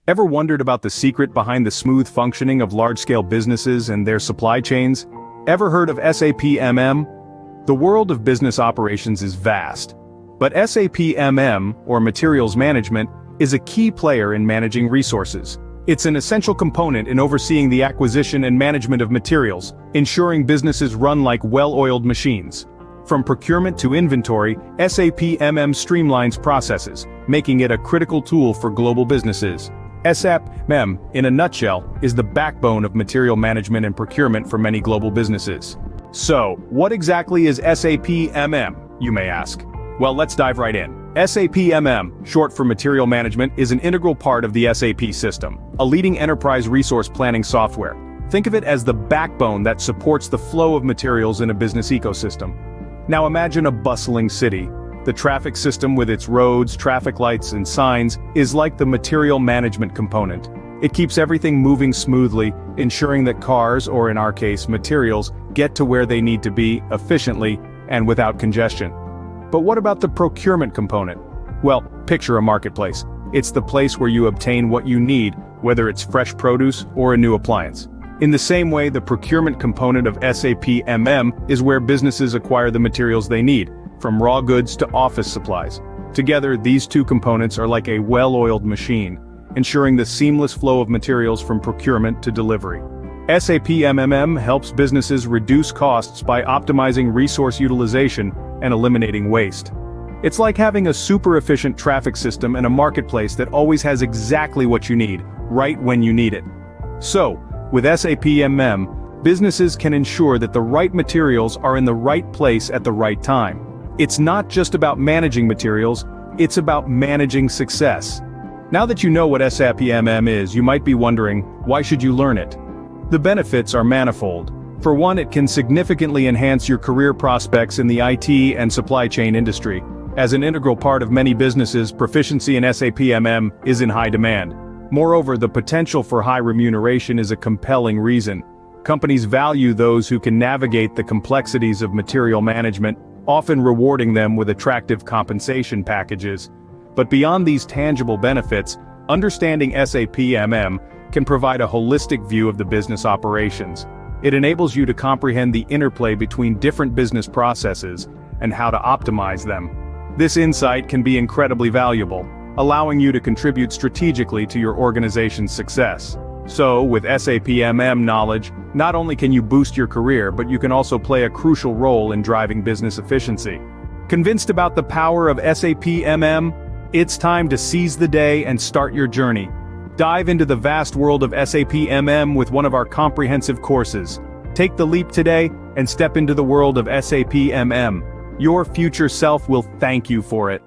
Ever wondered about the secret behind the smooth functioning of large-scale businesses and their supply chains? Ever heard of SAP MM? The world of business operations is vast. But SAP MM, or Materials Management, is a key player in managing resources. It's an essential component in overseeing the acquisition and management of materials, ensuring businesses run like well-oiled machines. From procurement to inventory, SAP MM streamlines processes, making it a critical tool for global businesses. SAP MM, in a nutshell, is the backbone of material management and procurement for many global businesses. So, what exactly is SAP MM, you may ask? Well, let's dive right in. SAP MM, short for Material Management, is an integral part of the SAP system, a leading enterprise resource planning software. Think of it as the backbone that supports the flow of materials in a business ecosystem. Now imagine a bustling city. The traffic system with its roads, traffic lights, and signs is like the material management component. It keeps everything moving smoothly, ensuring that cars, or in our case, materials, get to where they need to be efficiently and without congestion. But what about the procurement component? Well, picture a marketplace. It's the place where you obtain what you need, whether it's fresh produce or a new appliance. In the same way, the procurement component of SAP MM is where businesses acquire the materials they need, from raw goods to office supplies. Together, these two components are like a well-oiled machine, ensuring the seamless flow of materials from procurement to delivery. SAP MM helps businesses reduce costs by optimizing resource utilization and eliminating waste. It's like having a super efficient traffic system and a marketplace that always has exactly what you need, right when you need it. So, with SAP MM, businesses can ensure that the right materials are in the right place at the right time. It's not just about managing materials, it's about managing success. Now that you know what SAP MM is, you might be wondering, why should you learn it? The benefits are manifold. For one, it can significantly enhance your career prospects in the IT and supply chain industry. As an integral part of many businesses, proficiency in SAP MM is in high demand. Moreover, the potential for high remuneration is a compelling reason. Companies value those who can navigate the complexities of material management, often rewarding them with attractive compensation packages. But beyond these tangible benefits, understanding SAP MM can provide a holistic view of the business operations. It enables you to comprehend the interplay between different business processes and how to optimize them. This insight can be incredibly valuable, allowing you to contribute strategically to your organization's success. So, with SAP MM knowledge, not only can you boost your career, but you can also play a crucial role in driving business efficiency. Convinced about the power of SAP MM? It's time to seize the day and start your journey. Dive into the vast world of SAP MM with one of our comprehensive courses. Take the leap today and step into the world of SAP MM. Your future self will thank you for it.